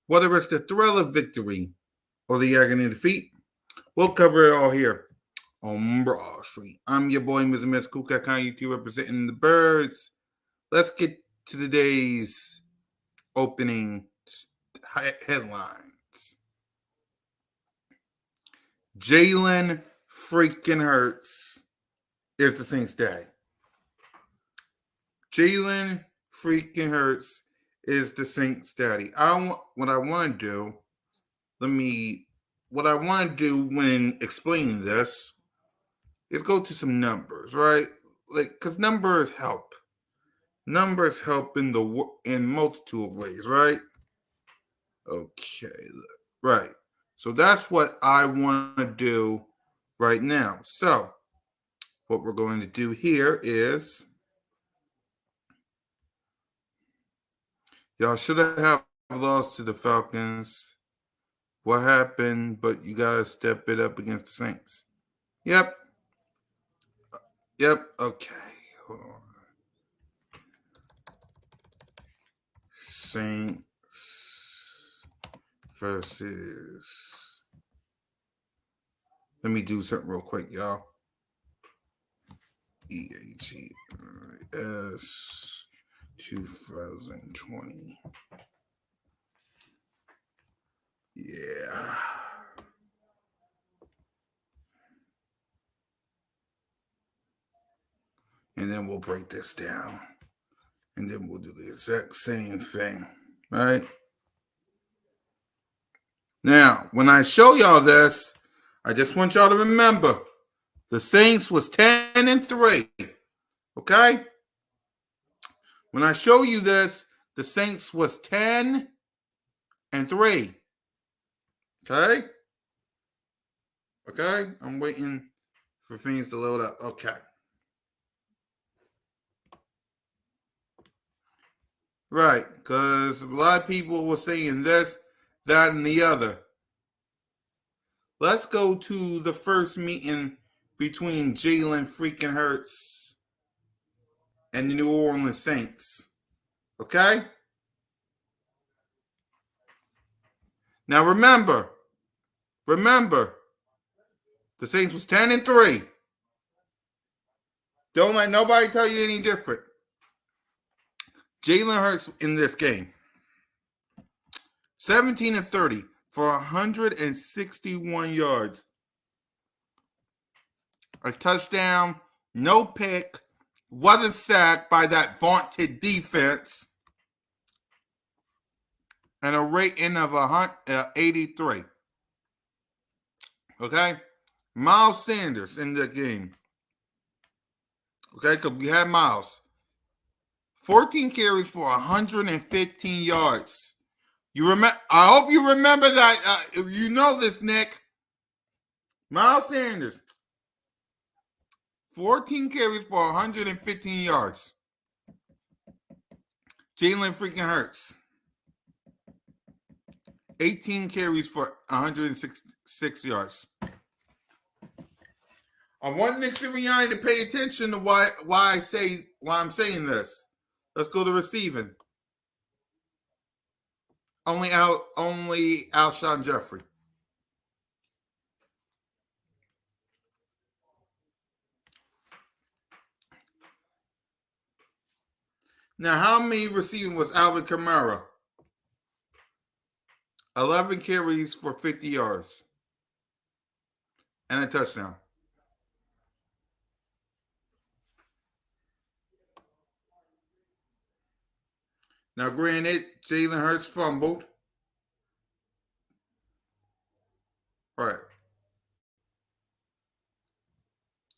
Whether it's the thrill of victory or the agony of defeat, we'll cover it all here on Broad Street. I'm your boy, Mr. Miss Kuka YouTube, representing the birds. Let's get to today's opening headlines. Jalen freaking Hurts is the Saints' daddy. Jalen freaking Hurts is the Saints' daddy. What I want to do when explaining this is go to some numbers, right? Because numbers help. Numbers help in multitude of ways, right? Okay, right. So that's what I want to do right now. So what we're going to do here is, y'all should have lost to the Falcons. What happened? But you got to step it up against the Saints. Yep. Okay. Hold on. Saints versus. Let me do something real quick, y'all. EAGS 2020. Yeah. And then we'll break this down. And then we'll do the exact same thing. Right? Now, when I show y'all this, I just want y'all to remember the Saints was 10-3. Okay? When I show you this, the Saints was 10-3. Okay? Okay? I'm waiting for things to load up. Okay. Right, because a lot of people were saying this, that, and the other. Let's go to the first meeting between Jalen freaking Hurts and the New Orleans Saints. Okay? Now remember, the Saints was 10-3. Don't let nobody tell you any different. Jalen Hurts in this game, 17-30 for 161 yards. A touchdown, no pick, wasn't sacked by that vaunted defense, and a rating of 83. Okay? Miles Sanders in the game. Okay, because we had Miles. 14 carries for 115 yards. You remember? I hope you remember that. You know this, Nick. Miles Sanders, 14 carries for 115 yards. Jalen freaking Hurts, 18 carries for 106 yards. I want Nick Sirianni to pay attention to why I'm saying this. Let's go to receiving. Only Alshon Jeffrey. Now, how many receiving was Alvin Kamara? 11 carries for 50 yards and a touchdown. Now, granted, Jalen Hurts fumbled. Right.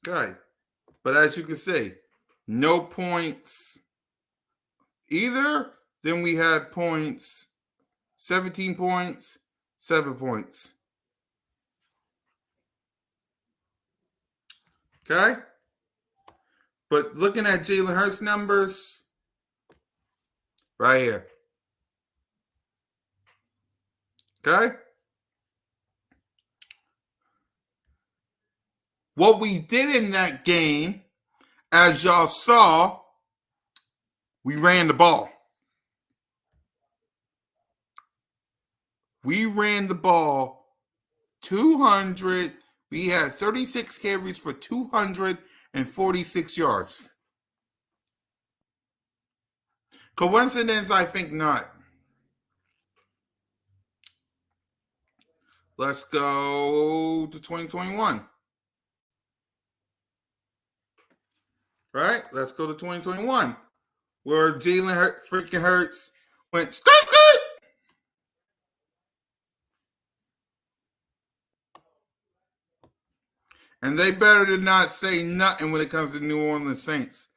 Okay. But as you can see, no points either. Then we had points, 17 points, 7 points. Okay? But looking at Jalen Hurts numbers, right here. Okay? What we did in that game, as y'all saw, we ran the ball. We ran the ball 200. We had 36 carries for 246 yards. Coincidence? I think not. Let's go to 2021. Right? Let's go to 2021. Where Jalen freaking Hurts went skirt. And they better than not say nothing when it comes to New Orleans Saints.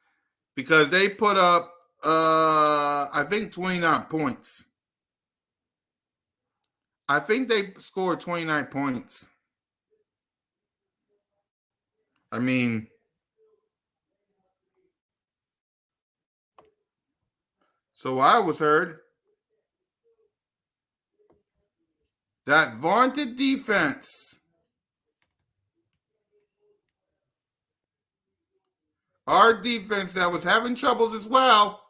Because they put up, I think, 29 points. I think they scored 29 points. I mean, so I was heard. That vaunted defense. Our defense that was having troubles as well.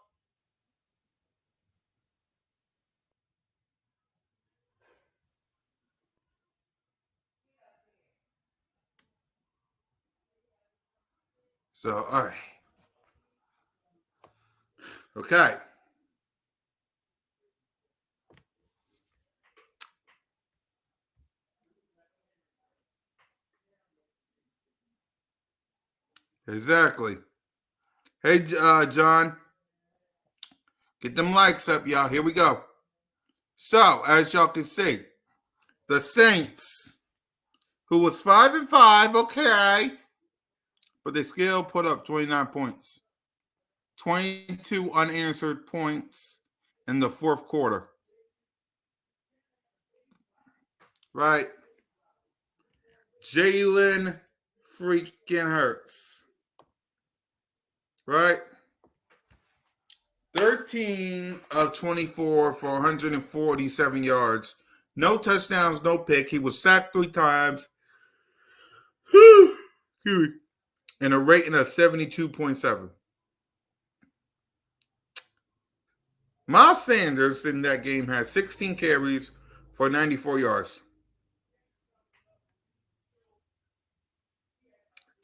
So, all right. Okay. Exactly. Hey, John. Get them likes up, y'all. Here we go. So, as y'all can see, the Saints, who was 5-5, okay, but they still put up 29 points. 22 unanswered points in the fourth quarter. Right? Jalen freaking Hurts. Right? 13 of 24 for 147 yards. No touchdowns, no pick. He was sacked 3 times. And a rating of 72.7. Miles Sanders in that game had 16 carries for 94 yards.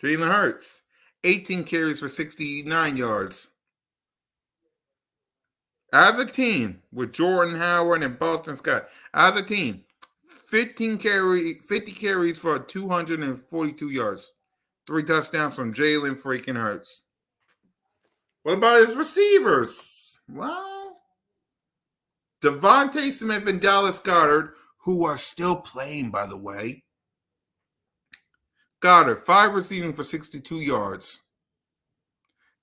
Jalen Hurts, 18 carries for 69 yards. As a team, with Jordan Howard and Boston Scott, as a team, 50 carries for 242 yards. 3 touchdowns from Jalen freaking Hurts. What about his receivers? Well, Devontae Smith and Dallas Goedert, who are still playing, by the way. Goedert, 5 receiving for 62 yards.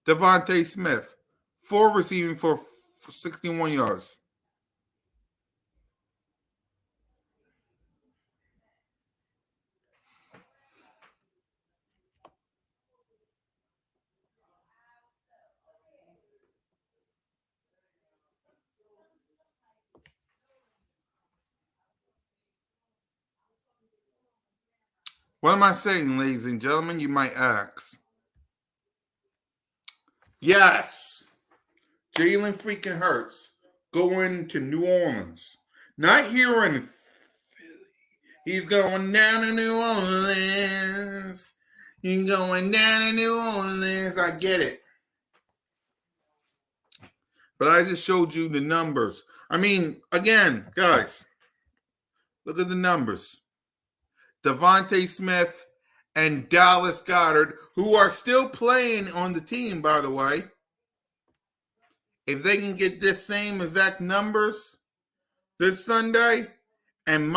Devontae Smith, 4 receiving for 61 yards. What am I saying, ladies and gentlemen? You might ask. Yes, Jalen freaking Hurts going to New Orleans. Not here in Philly. He's going down to New Orleans. He's going down to New Orleans. I get it. But I just showed you the numbers. I mean, again, guys, look at the numbers. Devontae Smith and Dallas Goedert, who are still playing on the team, by the way. if they can get this same exact numbers this Sunday, and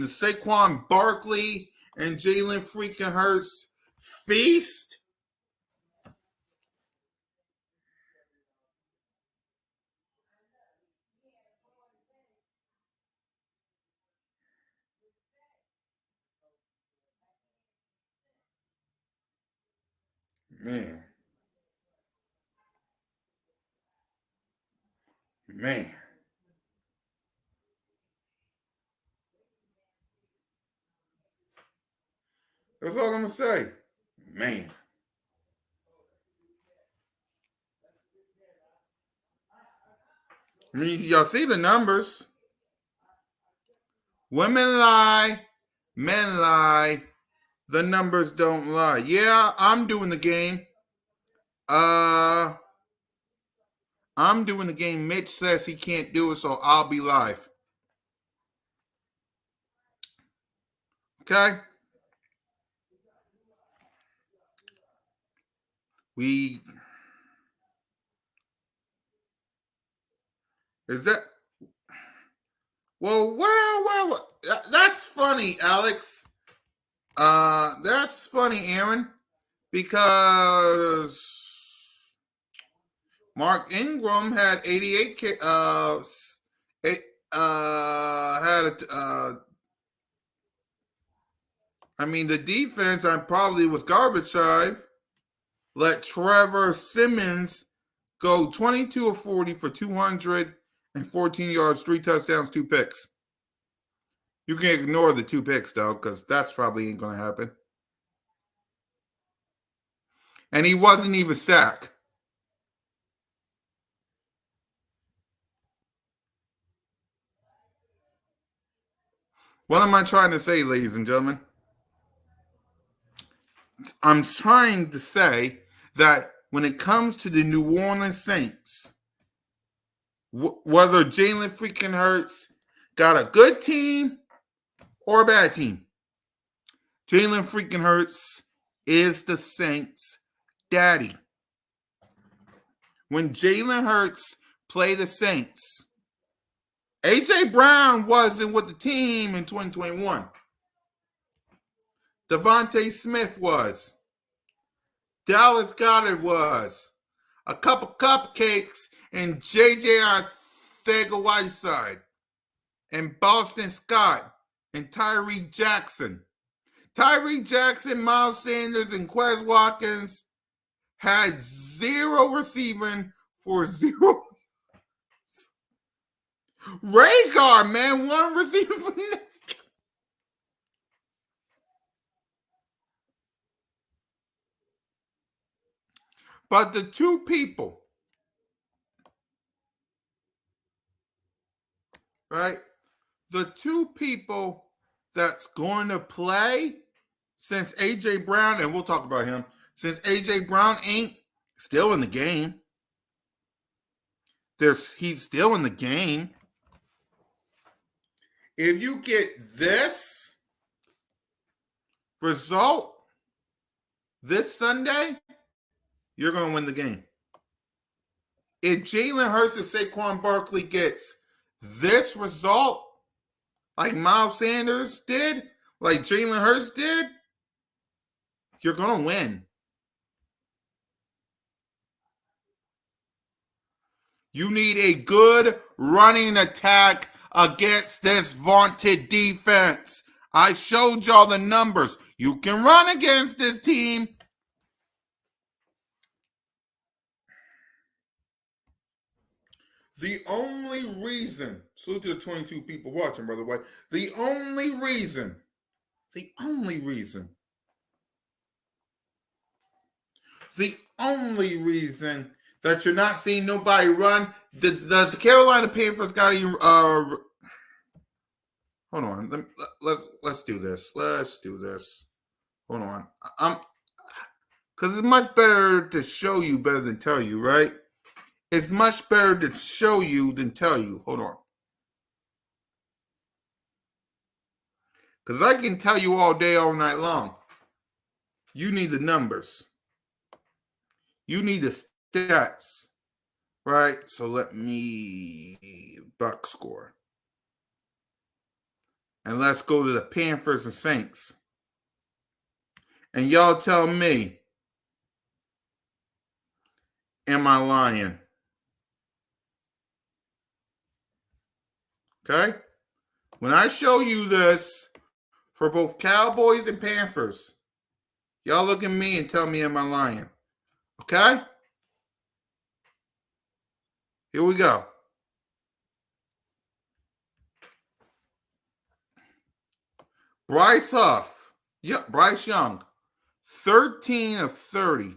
Saquon Barkley and Jalen freaking Hurts feast, man, man. That's all I'm gonna say. Man. I mean, y'all see the numbers. Women lie, men lie, the numbers don't lie. Yeah, I'm doing the game. I'm doing the game. Mitch says he can't do it, so I'll be live. Okay? Is that well, that's funny, Alex. That's funny, Aaron, because Mark Ingram had 88 I mean, the defense probably was garbage time. Let Trevor Simmons go 22 of 40 for 214 yards, 3 touchdowns, 2 picks. You can ignore the 2 picks, though, because that's probably ain't going to happen. And he wasn't even sacked. What am I trying to say, ladies and gentlemen? I'm trying to say that when it comes to the New Orleans Saints, whether Jalen freaking Hurts got a good team or a bad team, Jalen freaking Hurts is the Saints' daddy. When Jalen Hurts play the Saints, A.J. Brown wasn't with the team in 2021. Devontae Smith was. Dallas Goedert was. A couple cupcakes and J.J. Arcega-Whiteside. And Boston Scott and Tyreek Jackson. Tyreek Jackson, Miles Sanders, and Quez Watkins had 0 receiving for 0. Rhaegar, man, 1 receiver. But the 2 people, right? The 2 people that's going to play since A.J. Brown, and we'll talk about him, since A.J. Brown ain't still in the game. He's still in the game. If you get this result this Sunday, you're going to win the game. If Jalen Hurts and Saquon Barkley gets this result, like Miles Sanders did, like Jalen Hurts did, you're going to win. You need a good running attack against this vaunted defense. I showed y'all the numbers. You can run against this team. The only reason, salute to the 22 people watching, by the way, the only reason that you're not seeing nobody run, the Carolina Panthers got to, hold on, let's do this. Hold on. Because it's much better to show you better than tell you, right? It's much better to show you than tell you. Hold on. Because I can tell you all day, all night long. You need the numbers. You need the stats, right? So let me box score. And let's go to the Panthers and Saints. And y'all tell me, am I lying? Okay? When I show you this for both Cowboys and Panthers, y'all look at me and tell me, am I lying? Okay? Here we go. Bryce Huff. Yep, Bryce Young. 13 of 30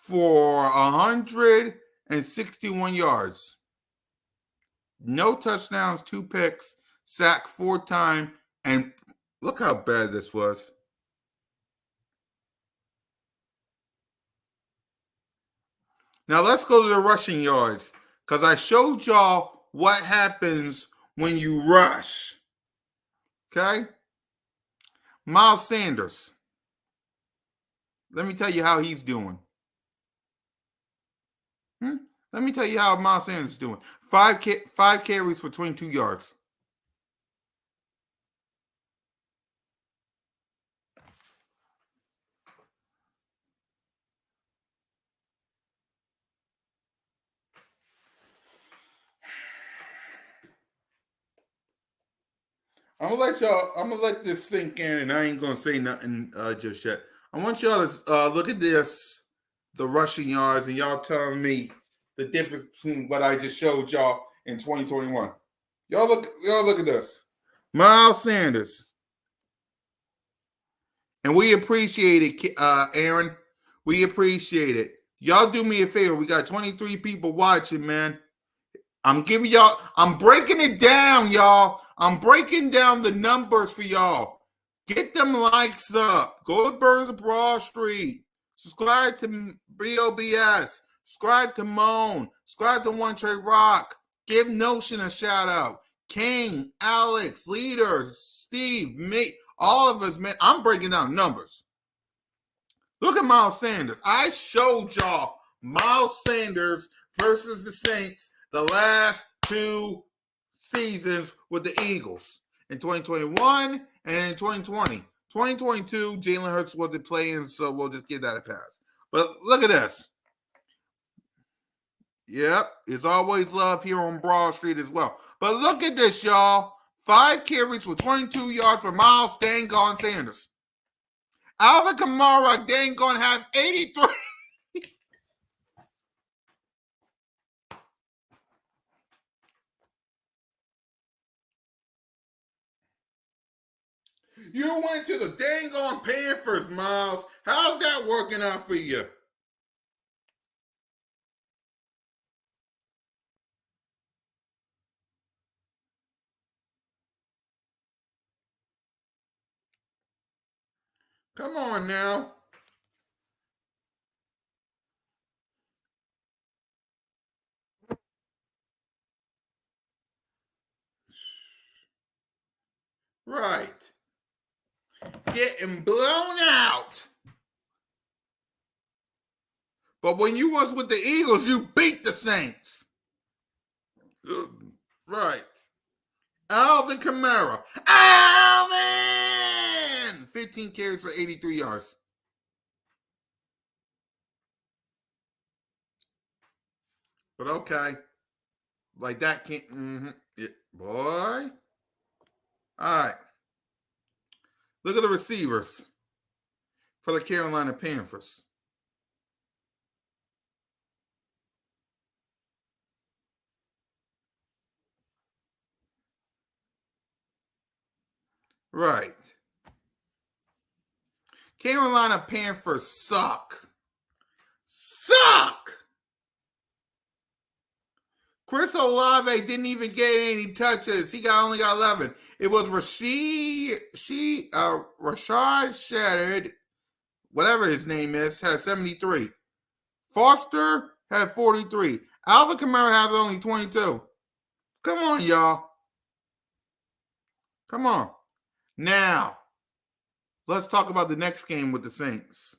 for 161 yards. No touchdowns, 2 picks, sacked 4 times, and look how bad this was. Now let's go to the rushing yards because I showed y'all what happens when you rush. Okay? Miles Sanders. Let me tell you how he's doing. Let me tell you how Miles Sanders is doing. 5 carries for 22 yards. I'm gonna let this sink in, and I ain't gonna say nothing just yet. I want y'all to look at this, the rushing yards, and y'all telling me the difference between what I just showed y'all in 2021. Y'all look at this. Miles Sanders. And we appreciate it, Aaron. We appreciate it. Y'all do me a favor. We got 23 people watching, man. I'm breaking it down, y'all. I'm breaking down the numbers for y'all. Get them likes up. Go to Birds of Broad Street. Subscribe to BOBS. Subscribe to Moan. Subscribe to One Trade Rock. Give Notion a shout out. King, Alex, Leader, Steve, me, all of us, man. I'm breaking down numbers. Look at Miles Sanders. I showed y'all Miles Sanders versus the Saints the last 2 seasons with the Eagles in 2021 and in 2020. 2022, Jalen Hurts wasn't playing, so we'll just give that a pass. But look at this. Yep, it's always love here on Broad Street as well. But look at this, y'all. 5 carries for 22 yards for Miles Dang-Gone Sanders. Alvin Kamara dang-gone have 83. You went to the dang-gone Panthers, Miles. How's that working out for you? Come on now. Right. Getting blown out. But when you was with the Eagles, you beat the Saints. Right. Alvin Kamara. Alvin! 15 carries for 83 yards. But okay. Like that can't. Boy. All right. Look at the receivers for the Carolina Panthers. Right. Carolina Panthers suck. Suck. Chris Olave didn't even get any touches. He only got 11. It was Rashad Shattered, whatever his name is, had 73. Foster had 43. Alvin Kamara has only 22. Come on, y'all. Come on. Now, let's talk about the next game with the Saints.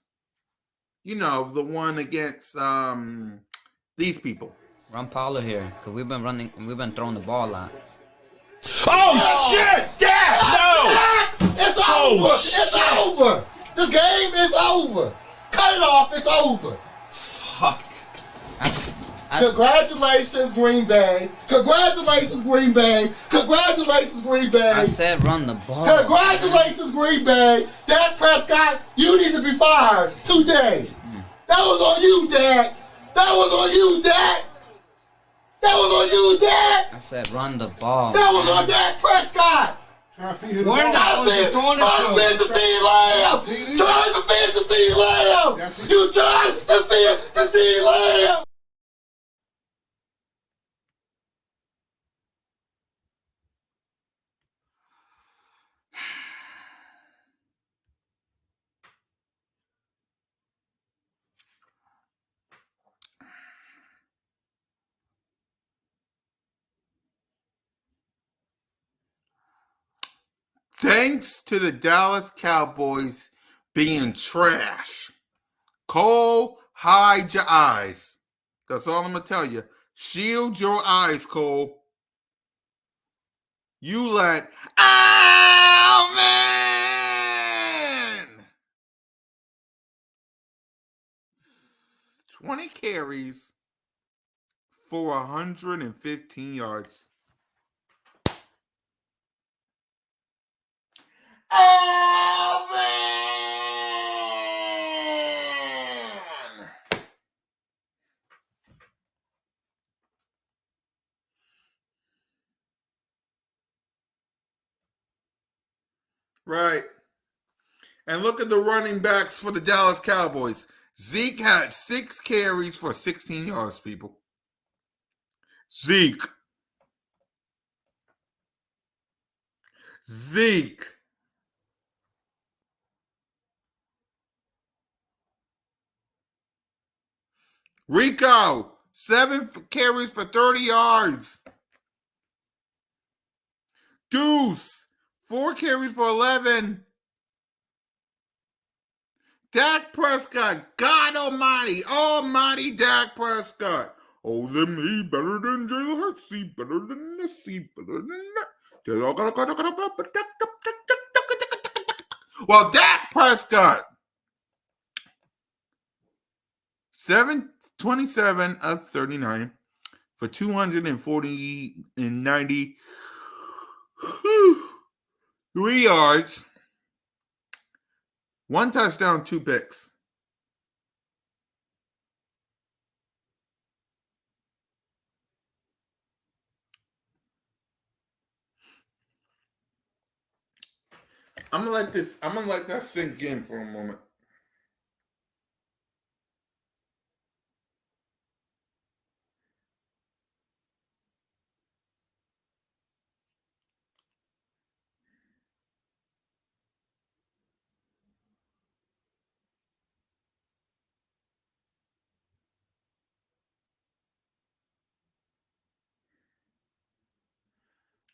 You know, the one against these people. Run Paulo here, because we've been throwing the ball a lot. Oh, shit! Dad! No! It's over! It's over! This game is over! Cut it off, it's over! Fuck. Congratulations, Green Bay! Congratulations, Green Bay! Congratulations, Green Bay! I said run the ball. Congratulations, Green Bay! Dak Prescott, you need to be fired today! That was on you, Dak! That was on you, Dak! That was on you, Dak! I said run the ball. That was on Dak Prescott! Trying to feed him Trying to defend the CeeDee Lamb! Trying to defend the CeeDee Lamb! You trying to defend the CeeDee Lamb! Thanks to the Dallas Cowboys being trash. Cole, hide your eyes. That's all I'm going to tell you. Shield your eyes, Cole. You let Alvin 20 carries for 115 yards. Alvin! Right. And look at the running backs for the Dallas Cowboys. Zeke had 6 carries for 16 yards, people. Zeke. Rico, 7 carries for 30 yards. Deuce, 4 carries for 11. Dak Prescott, God almighty Dak Prescott. Oh, them he better than Jalen Hurts, he better than this, he better than that. Well, Dak Prescott, 27 of 39 for 240 and 93 yards, 1 touchdown, 2 picks. I'm gonna let that sink in for a moment.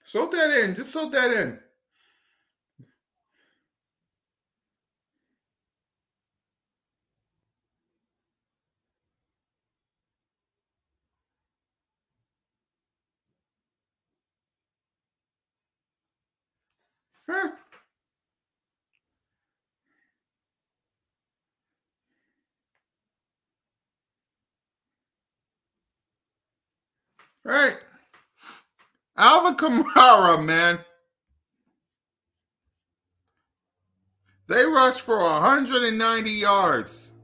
Soak that in. Just soak that in. Huh? Right. Alvin Kamara, man. They rushed for 190 yards.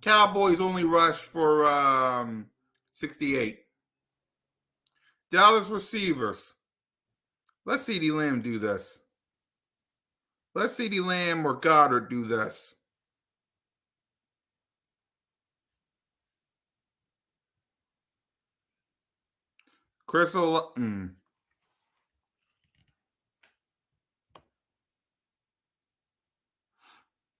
Cowboys only rushed for 68. Dallas receivers. Let CeeDee Lamb do this. Let CeeDee Lamb or Goddard do this. Crystal.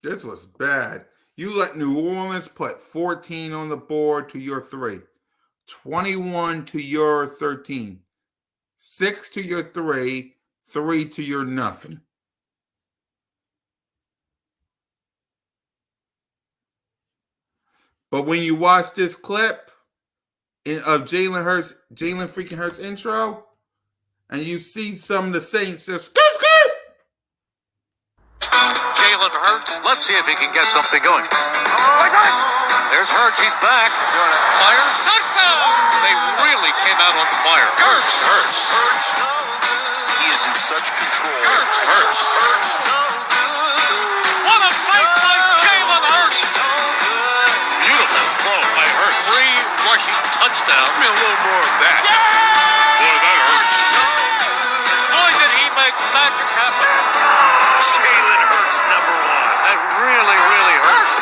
This was bad. You let New Orleans put 14 on the board to your 3. 21 to your 13. 6 to your 3. 3 to your nothing. But when you watch this clip, of Jalen freaking Hurts intro, and you see some of the Saints just skirt. Jalen Hurts. Let's see if he can get something going. There's Hurts. He's back. Fires. Touchdown. They really came out on fire. Hurts. He is in such control. Hurts. What a play by Jalen Hurts. Beautiful throw by Hurts. 3 rushing touchdowns. Give me a little more of that. Boy, that hurts. Boy, did he make magic happen. Jalen Hurts, number 1. That really, really hurts.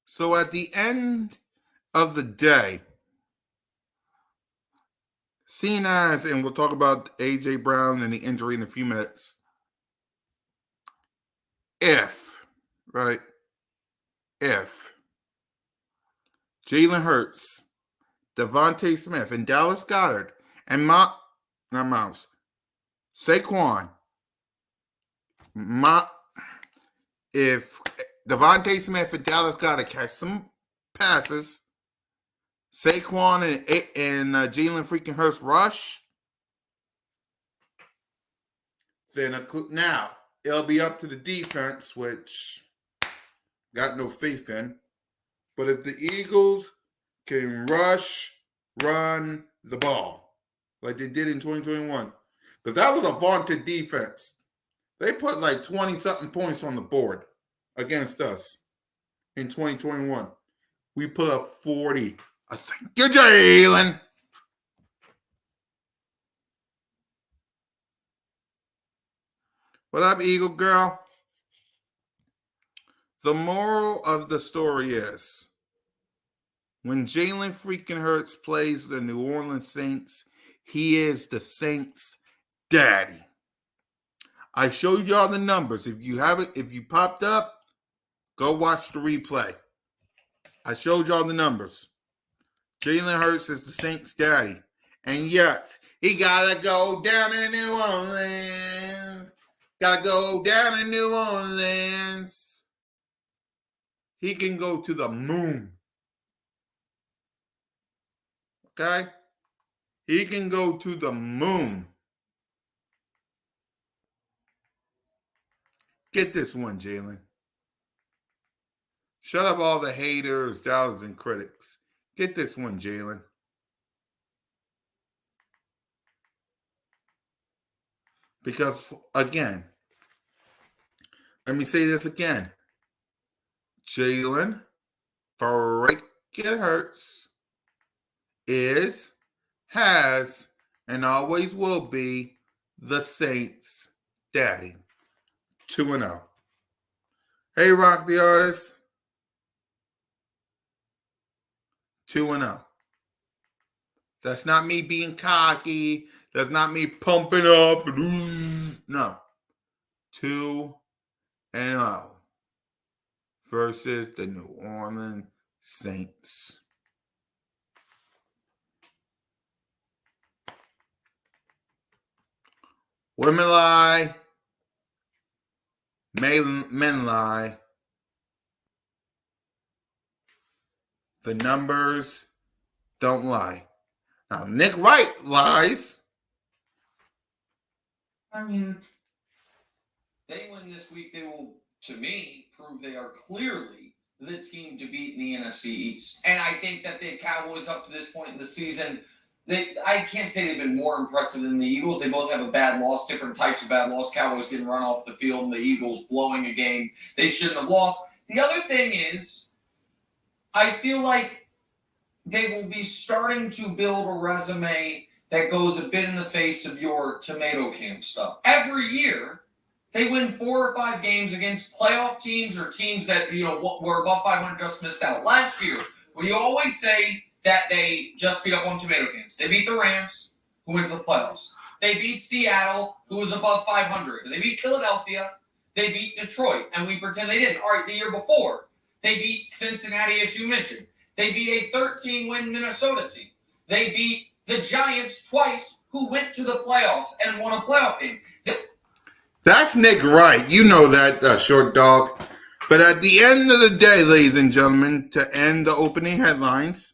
So at the end of the day, seeing as, and we'll talk about A.J. Brown and the injury in a few minutes, if Jalen Hurts, Devontae Smith, and Dallas Goedert, and Saquon, if Devontae Smith and Dallas Goedert catch some passes, Saquon and Jalen freaking Hurts rush, then now it'll be up to the defense, which got no faith in. But if the Eagles can run the ball like they did in 2021, because that was a vaunted defense. They put like 20-something points on the board against us in 2021. We put up 40. I think you're Jalen. What up, Eagle girl? The moral of the story is, when Jalen freaking Hurts plays the New Orleans Saints, he is the Saints' daddy. I showed y'all the numbers. If you popped up, go watch the replay. I showed y'all the numbers. Jalen Hurts is the Saints' daddy. And yes, he gotta go down in New Orleans. Gotta go down in New Orleans. He can go to the moon. Okay? He can go to the moon. Get this one, Jalen. Shut up all the haters, doubters, and critics. Get this one, Jalen. Because, again, let me say this again. Jalen freaking Hurts has, and always will be the Saints' daddy. 2-0. Hey, Rock the Artist. 2-0. That's not me being cocky. That's not me pumping up. No. 2-0 versus the New Orleans Saints. Women lie. Men lie. The numbers don't lie. Now, Nick Wright lies. I mean, they win this week. They will, to me, prove they are clearly the team to beat in the NFC East. And I think that the Cowboys, up to this point in the season, I can't say they've been more impressive than the Eagles. They both have a bad loss, different types of bad loss. Cowboys getting run off the field and the Eagles blowing a game they shouldn't have lost. The other thing is, I feel like they will be starting to build a resume that goes a bit in the face of your tomato camp stuff. Every year, they win 4 or 5 games against playoff teams or teams that, were above 500, just missed out. Last year, when you always say that they just beat up on tomato cans, they beat the Rams, who went to the playoffs. They beat Seattle, who was above 500. They beat Philadelphia. They beat Detroit, and we pretend they didn't. All right, the year before, they beat Cincinnati, as you mentioned. They beat a 13-win Minnesota team. They beat the Giants twice, who went to the playoffs and won a playoff game. That's Nick Wright. You know that, short dog. But at the end of the day, ladies and gentlemen, to end the opening headlines,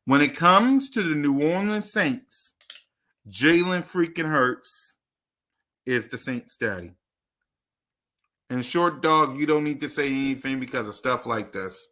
when it comes to the New Orleans Saints, Jalen freaking Hurts is the Saints' daddy. And short dog, you don't need to say anything because of stuff like this.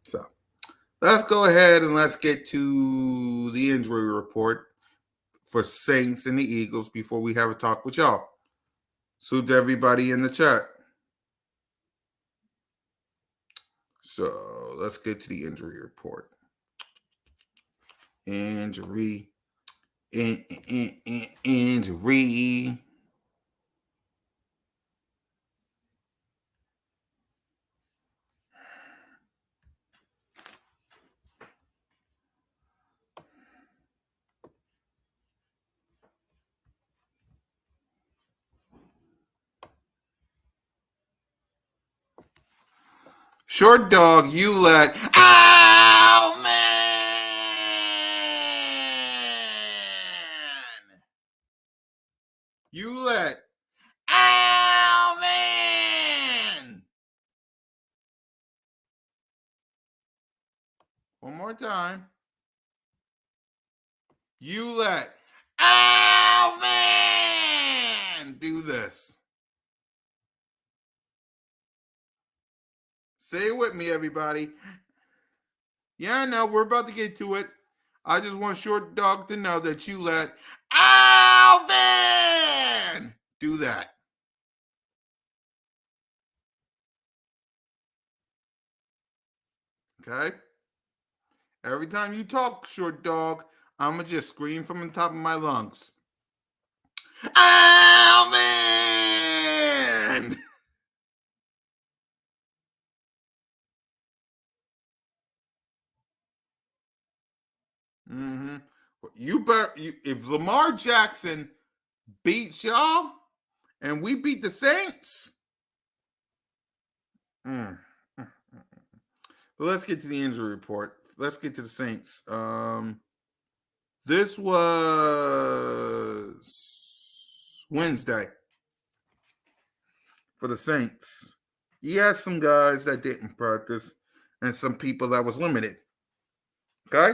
So let's go ahead and let's get to the injury report for Saints and the Eagles before we have a talk with y'all. Salute to everybody in the chat. So let's get to the injury report. Injury. Short dog, you let. Oh, man! You let. Oh, man! One more time. You let. Oh, man! Do this. Say it with me, everybody. Yeah, I know. We're about to get to it. I just want Short Dog to know that you let Alvin do that. Okay? Every time you talk, Short Dog, I'm going to just scream from the top of my lungs. Alvin! Mm-hmm. If Lamar Jackson beats y'all and we beat the Saints. Let's get to the injury report. Let's get to the Saints. This was Wednesday for the Saints. You had some guys that didn't practice and some people that was limited. Okay?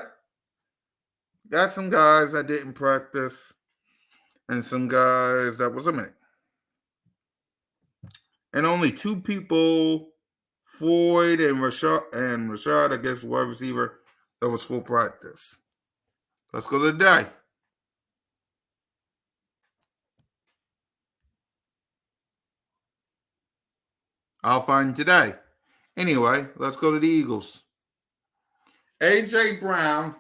Got some guys that didn't practice and some guys that was limited. And only two people, Floyd and Rashad, I guess, wide receiver, that was full practice. Let's go to the day. I'll find today. Anyway, let's go to the Eagles. A.J. Brown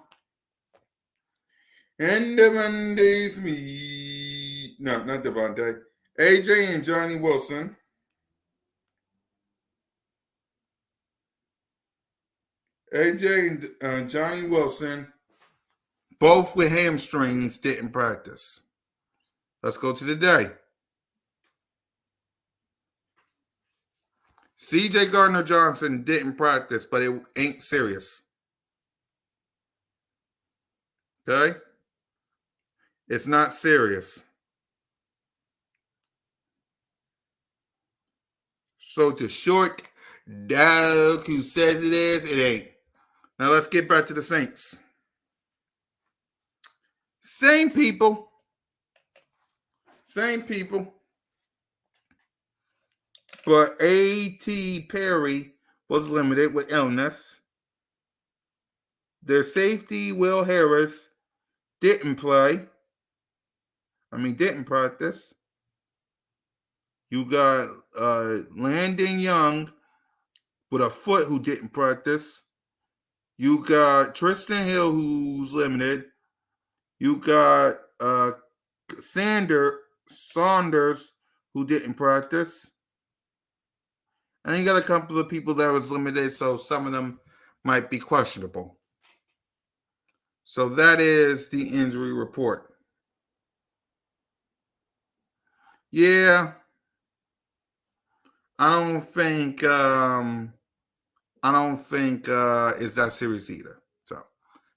and Devontae Smith. No, not Devontae. A.J. and Johnny Wilson. A.J. and Johnny Wilson, both with hamstrings, didn't practice. Let's go to the day. C.J. Gardner-Johnson didn't practice, but it ain't serious. Okay? It's not serious. So to Short Dog who says it is, it ain't. Now let's get back to the Saints. Same people. But A.T. Perry was limited with illness. their safety, Will Harris, didn't play. Didn't practice. You got Landon Young with a foot who didn't practice. You got Tristan Hill who's limited. You got Saunders who didn't practice. And you got a couple of people that was limited, so some of them might be questionable. So that is the injury report. Yeah. I don't think it's that serious either.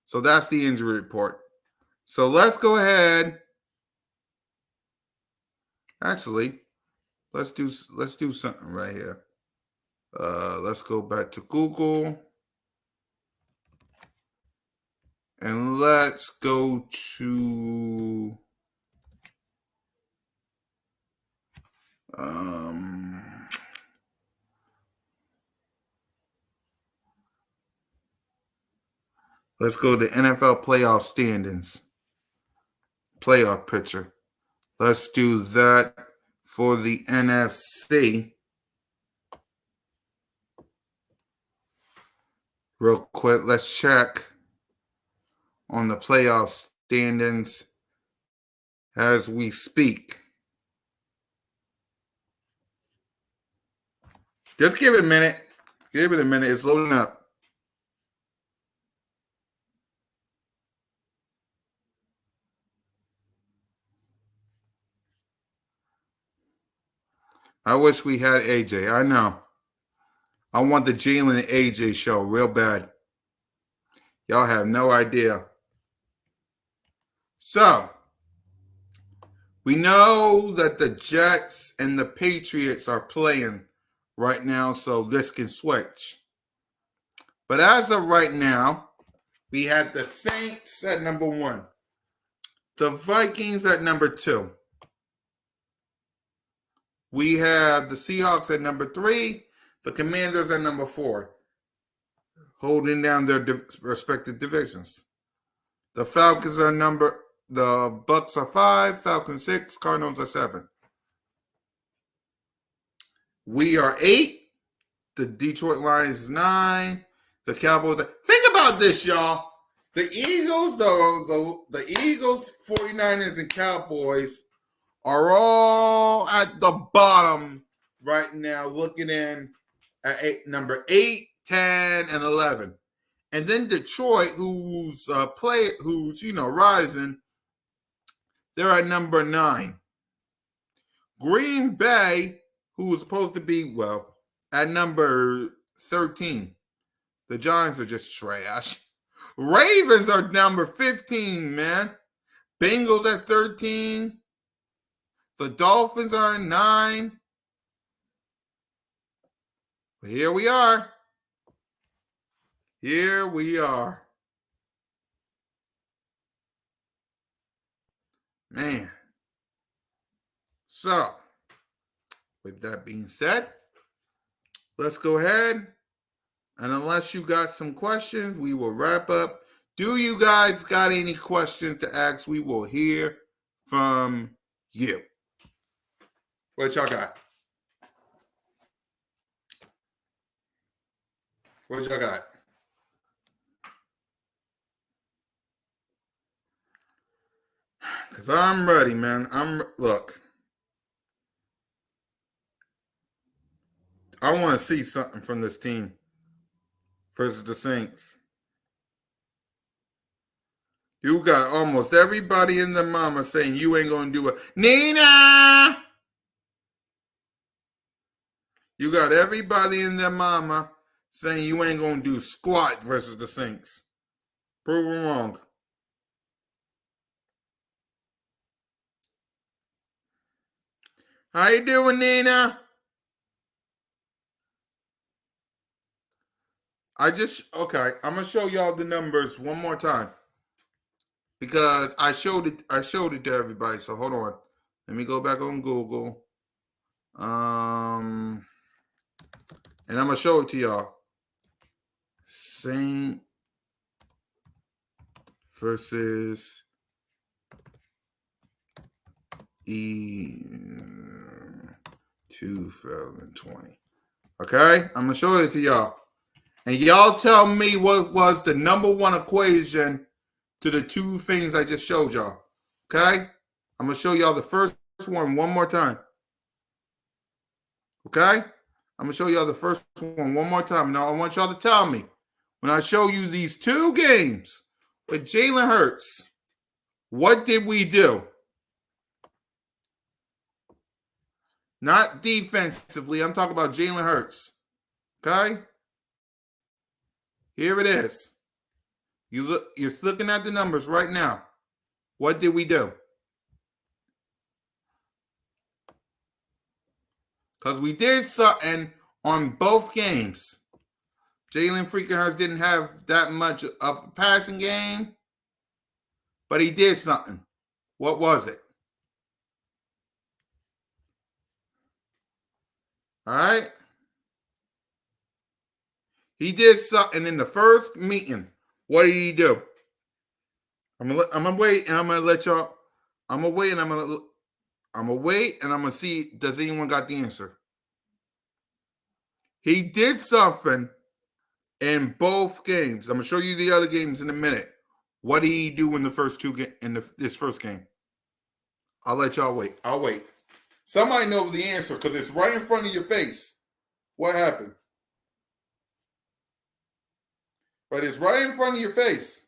So that's the injury report. So let's go ahead. Actually, let's do something right here. Let's go back to Google. And let's go to let's go to NFL playoff standings. Playoff picture. Let's do that for the NFC. Real quick, let's check on the playoff standings as we speak. Just give it a minute. Give it a minute. It's loading up. I wish we had AJ. I know. I want the Jalen and AJ show real bad. Y'all have no idea. So, we know that the Jets and the Patriots are playing right now, so this can switch. But as of right now, we have the Saints at number 1, the Vikings at number 2. We have the Seahawks at number 3, the Commanders at number 4, holding down their respective divisions. The Falcons are the Bucks are 5, Falcons 6, Cardinals are 7. We are 8, the Detroit Lions 9, the Cowboys. Think about this, y'all. The Eagles, the Eagles, 49ers, and Cowboys are all at the bottom right now, looking in at number 8, 10, and 11. And then Detroit, who's rising, they're at number 9. Green Bay, who was supposed to be, at number 13. The Giants are just trash. Ravens are number 15, man. Bengals at 13. The Dolphins are at 9. But here we are. Here we are. Man. So, with that being said, let's go ahead. And unless you got some questions, we will wrap up. Do you guys got any questions to ask? We will hear from you. What y'all got? What y'all got? Because I'm ready, man. Look. I want to see something from this team versus the Saints. You got almost everybody in the mama saying you ain't going to do it. Nina! You got everybody in their mama saying you ain't going to do squat versus the Saints. Prove them wrong. How you doing, Nina? I'm going to show y'all the numbers one more time. Because I showed it to everybody. So hold on. Let me go back on Google. And I'm going to show it to y'all. Saint versus 2020. Okay? I'm going to show it to y'all. And y'all tell me what was the number one equation to the two things I just showed y'all. Okay? I'm going to show y'all the first one more time. Okay? I'm going to show y'all the first one more time. Now, I want y'all to tell me, when I show you these two games with Jalen Hurts, what did we do? Not defensively. I'm talking about Jalen Hurts. Okay? Here it is. You're looking at the numbers right now. What did we do? Because we did something on both games. Jalen freaking Hurts didn't have that much of a passing game, but he did something. What was it? All right? He did something in the first meeting. What did he do? I'm gonna wait, and I'm gonna let y'all. I'm gonna wait, and I'm gonna wait, and I'm gonna see. Does anyone got the answer? He did something in both games. I'm gonna show you the other games in a minute. What did he do in the first two this first game? I'll let y'all wait. I'll wait. Somebody knows the answer because it's right in front of your face. What happened? But it's right in front of your face.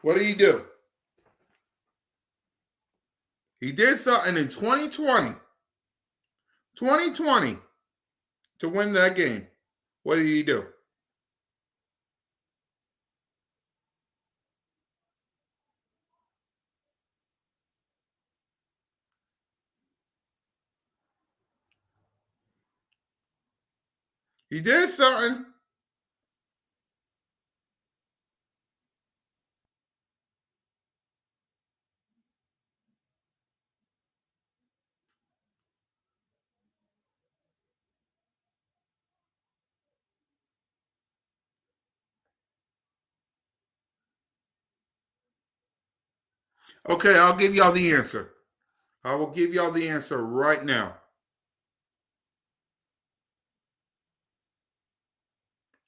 What did he do? He did something in 2020 to win that game. What did he do? He did something. Okay, I'll give y'all the answer. I will give y'all the answer right now.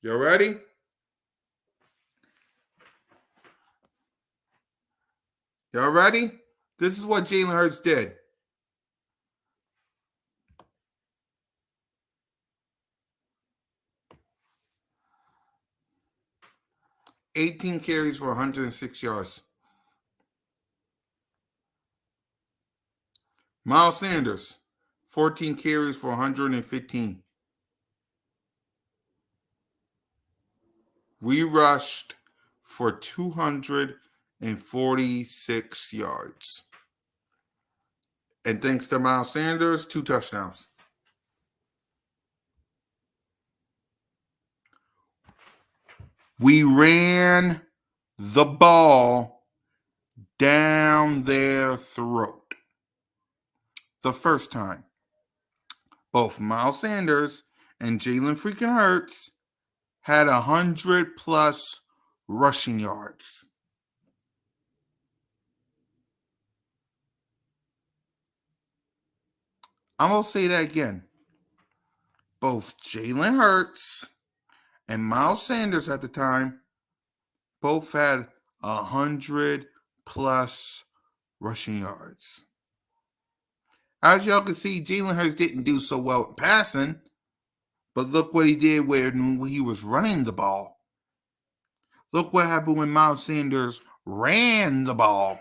You ready? Y'all ready? This is what Jalen Hurts did. $18 carries for 106 yards. Miles Sanders, 14 carries for 115. We rushed for 246 yards. And thanks to Miles Sanders, 2 touchdowns. We ran the ball down their throat. The first time. Both Miles Sanders and Jalen freaking Hurts had 100+ rushing yards. I'm going to say that again. Both Jalen Hurts and Miles Sanders at the time both had 100+ rushing yards. As y'all can see, Jalen Hurts didn't do so well passing, but look what he did when he was running the ball. Look what happened when Miles Sanders ran the ball.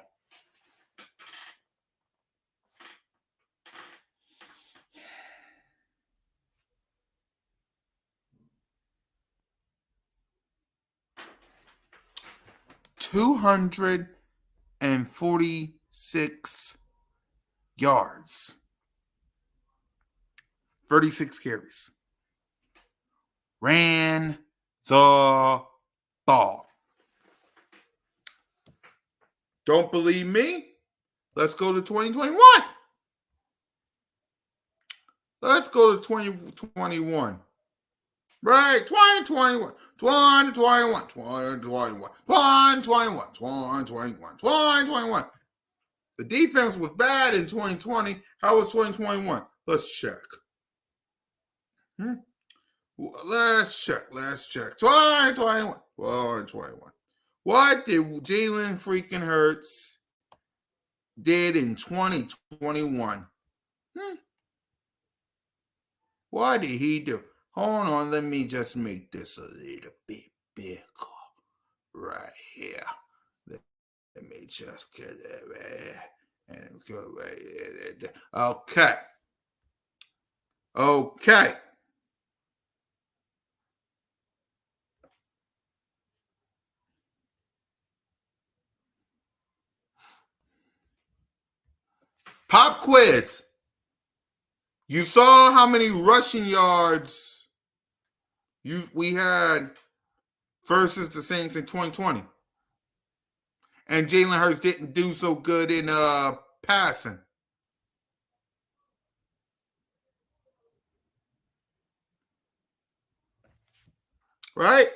$246 yards. 36 carries. Ran the ball. Don't believe me? Let's go to 2021. Let's go to 2021. Right, 2021, 2021, 2021, 2021, 2021, 2021. The defense was bad in 2020. How was 2021? Let's check. Let's check. 2021, 2021. What did Jalen freaking Hurts did in 2021? What did he do? Hold on, let me just make this a little bit bigger right here. Let me just get it right here. And go right there. Okay. Pop quiz. You saw how many rushing yards we had versus the Saints in 2020. And Jalen Hurts didn't do so good in passing. Right?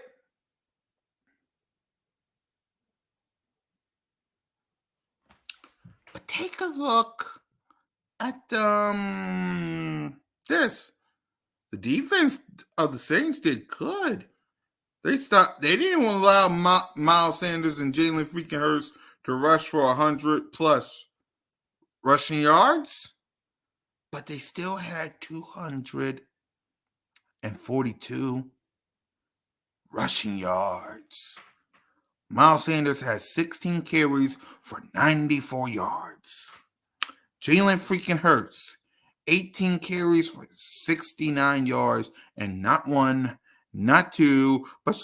But take a look at this. The defense of the Saints did good. They didn't allow Miles Sanders and Jalen freaking Hurts to rush for 100 plus rushing yards, but they still had 242 rushing yards. Miles Sanders has 16 carries for 94 yards. Jalen freaking Hurts, 18 carries for 69 yards, and not one, not two, but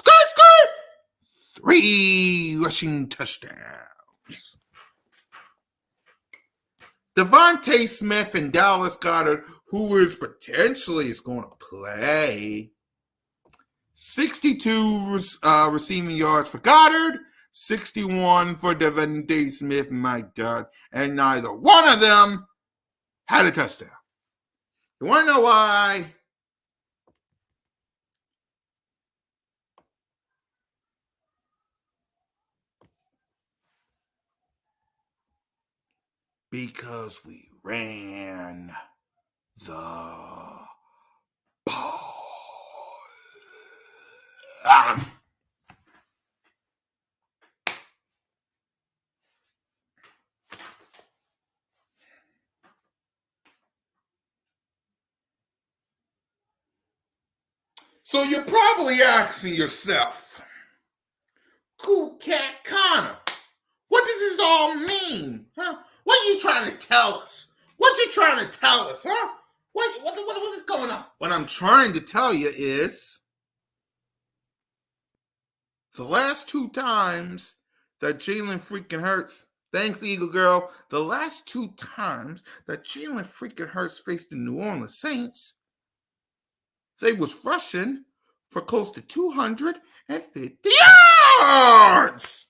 3 rushing touchdowns. Devontae Smith and Dallas Goedert, who is potentially going to play, 62 receiving yards for Goddard, 61 for Devontae Smith, my God, and neither one of them had a touchdown. You want to know why? Because we ran the ball. So you're probably asking yourself, Cool Cat Connor, what does this all mean? Huh? What are you trying to tell us? What you trying to tell us, huh? What is going on? What I'm trying to tell you is the last 2 times that Jalen freaking Hurts, thanks Eagle Girl, the last 2 times that Jalen freaking Hurts faced the New Orleans Saints, they was rushing for close to 250 yards.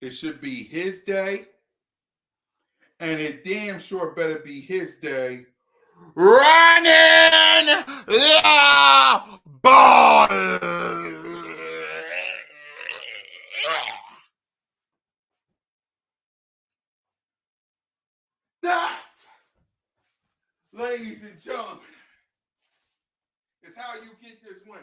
It should be his day, and it damn sure better be his day running the ball. That and jump is how you get this win.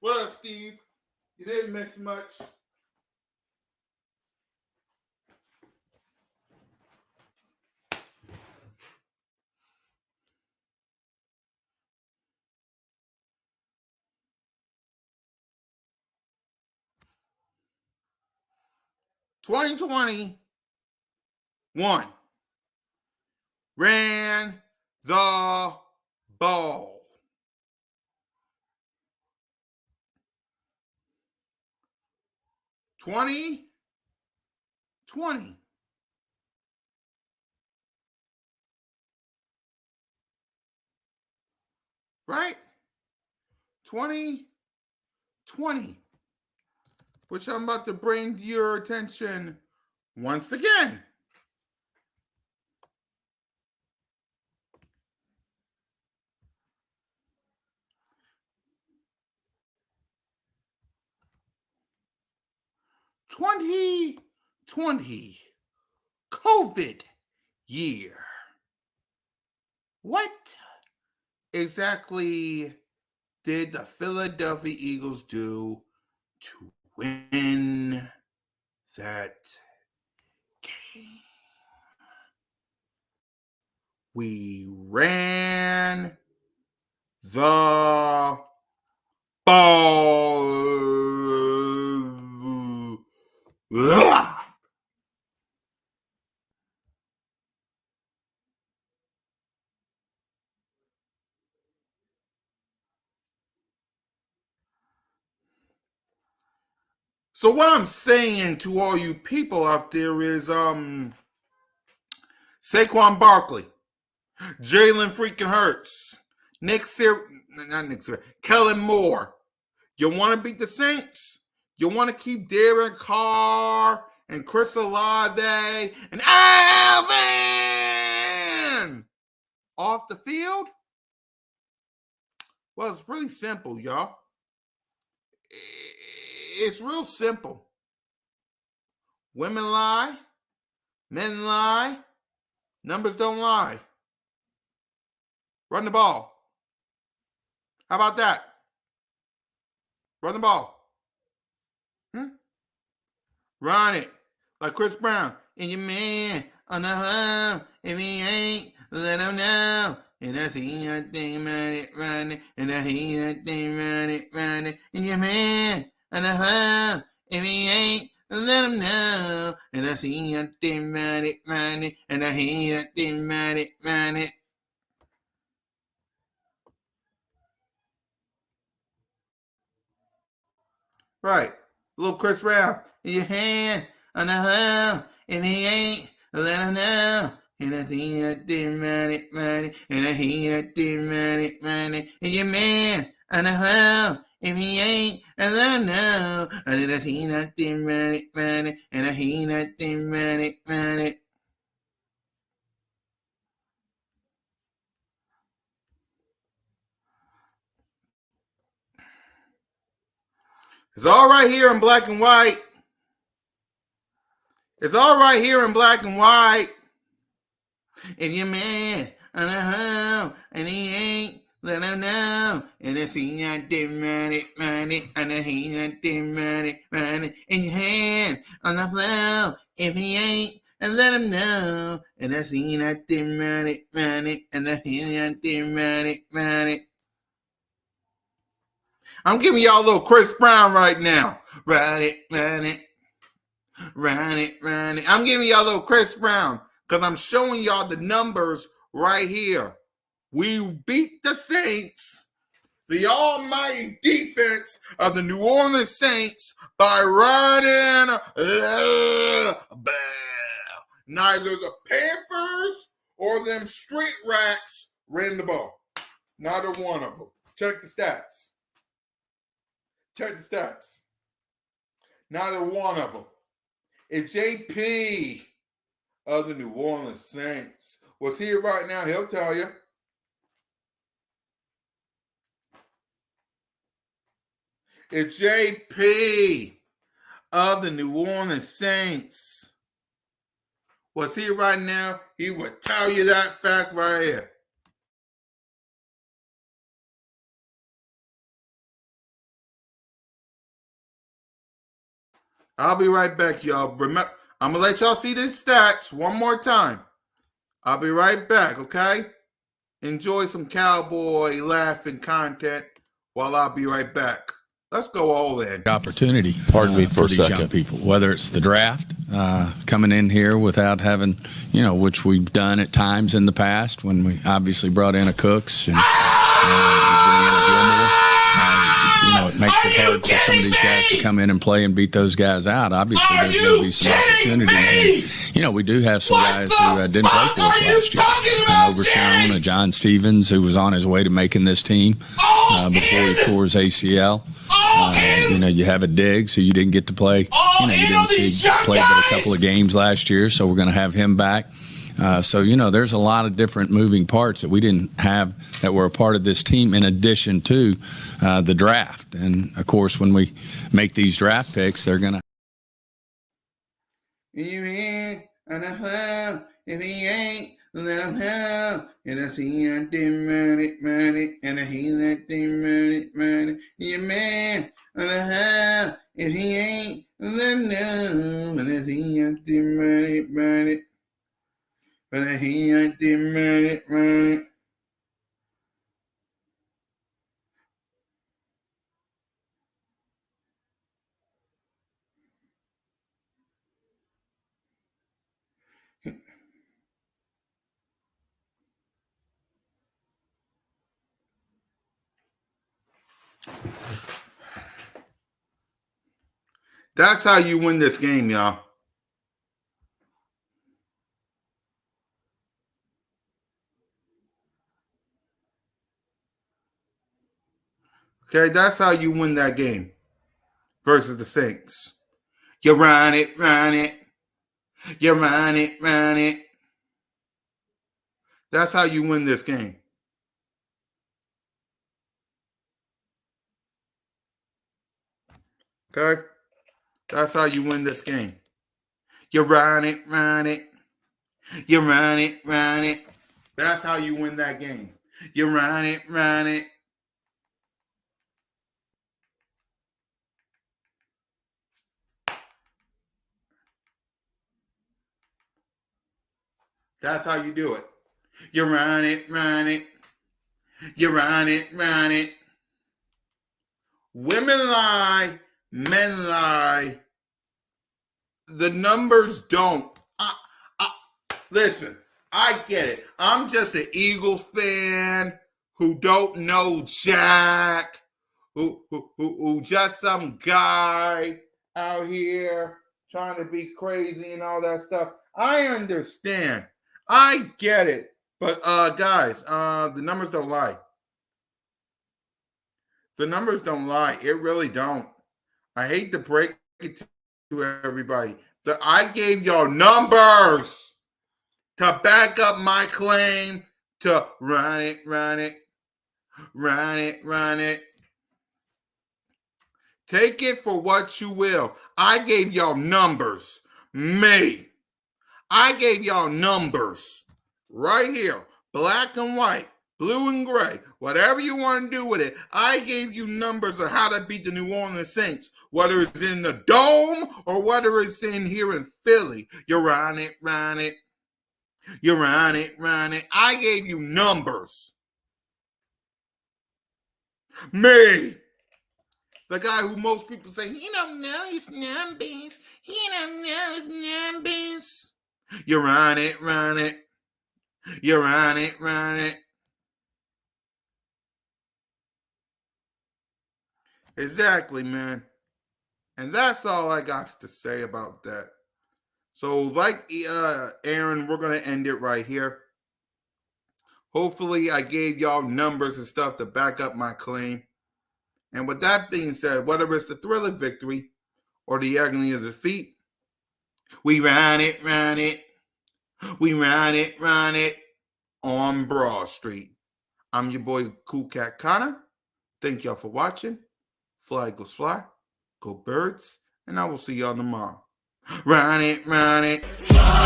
What up, Steve? You didn't miss much. '21 ran the ball. '20 right? 2020, which I'm about to bring to your attention once again. '20 COVID year. What exactly did the Philadelphia Eagles do to win that game? We ran the ball. Ugh. So what I'm saying to all you people out there is Saquon Barkley, Jalen freaking Hurts, Kellen Moore. You want to beat the Saints? You want to keep Derek Carr and Chris Olave and Alvin off the field? Well, it's pretty simple, y'all. It's real simple. Women lie, men lie, numbers don't lie. Run the ball. How about that? Run the ball. Run it. Like Chris Brown. And your man on the home. If he ain't, let him know. And I see nothing, run it, run it. And I hear nothing, run it, run it. And your man on the home. If he ain't, let him know. And I see nothing, run it, run it. And I hear nothing, run it, run it. Right. Little Chris Brown. In your hand on the home. If he ain't, let him know. And I see nothing, run it, run it. And I hear nothing, run it, run it. And your man on the home. If he ain't, let him know. And I see nothing, run it, run it. And I hear nothing, run it, run it. It's all right here in black and white. It's all right here in black and white. If your man on the home and he ain't, let him know. And I see nothing, run it, run it. And I hear nothing, run it, run it. In your hand on the floor. If he ain't, and let him know. And I see nothing, run it, run it. And I hear nothing, run it, run it. I'm giving y'all a little Chris Brown right now. Run it, run it. Run it, run it. I'm giving y'all a little Chris Brown because I'm showing y'all the numbers right here. We beat the Saints, the almighty defense of the New Orleans Saints, by running. Neither the Panthers or them Street Racks ran the ball. Neither one of them. Check the stats. Check the stats. Neither one of them. If JP of the New Orleans Saints was here right now, he'll tell you. If JP of the New Orleans Saints was here right now, he would tell you that fact right here. I'll be right back, y'all. Remember, I'm going to let y'all see these stats one more time. I'll be right back, okay? Enjoy some cowboy laughing content while I'll be right back. Let's go all in. Opportunity. Pardon me for a these young second. people, whether it's the draft, coming in here without having, which we've done at times in the past when we obviously brought in a Cooks and we bring in a Gilmore. It makes it hard for some of these guys to come in and play and beat those guys out. Obviously, there's going to be some opportunity. And, we do have some guys who didn't play for us last year. An Overshown, a John Stevens, who was on his way to making this team before he tore his ACL. You have a Diggs who you didn't get to play. You didn't see play but a couple of games last year, so we're going to have him back. There's a lot of different moving parts that we didn't have that were a part of this team in addition to the draft. And, of course, when we make these draft picks, they're going to. If he ain't, let him have. And I see I did money, and I hear that thing money. Yeah, man, and I have. If he ain't, let him know. And I see I did money. But I hear I did money. That's how you win this game, y'all. Okay, that's how you win that game versus the Saints. You run it. You run it. That's how you win this game. Okay? That's how you win this game. You run it. You run it. That's how you win that game. You run it. That's how you do it. You run it. You run it. Women lie, men lie. The numbers don't. Listen, I get it. I'm just an Eagles fan who don't know Jack, who just some guy out here trying to be crazy and all that stuff. I understand. I get it. But guys, the numbers don't lie. The numbers don't lie. It really don't. I hate to break it to everybody. I gave y'all numbers to back up my claim to run it. Take it for what you will. I gave y'all numbers. I gave y'all numbers right here, black and white, blue and gray, whatever you want to do with it. I gave you numbers of how to beat the New Orleans Saints, whether it's in the Dome or whether it's in here in Philly. You run it. You run it. I gave you numbers. Me, the guy who most people say, he don't know his numbers. He don't know his numbers. You run it. You run it. Exactly, man. And that's all I got to say about that. So, like Aaron, we're going to end it right here. Hopefully, I gave y'all numbers and stuff to back up my claim. And with that being said, whether it's the thrill of victory or the agony of defeat, we ran it. We ran it on Broad Street. I'm your boy, Cool Cat Connor. Thank y'all for watching. Fly Eagles Fly. Go Birds. and I will see y'all tomorrow. Run it, run it. Fly,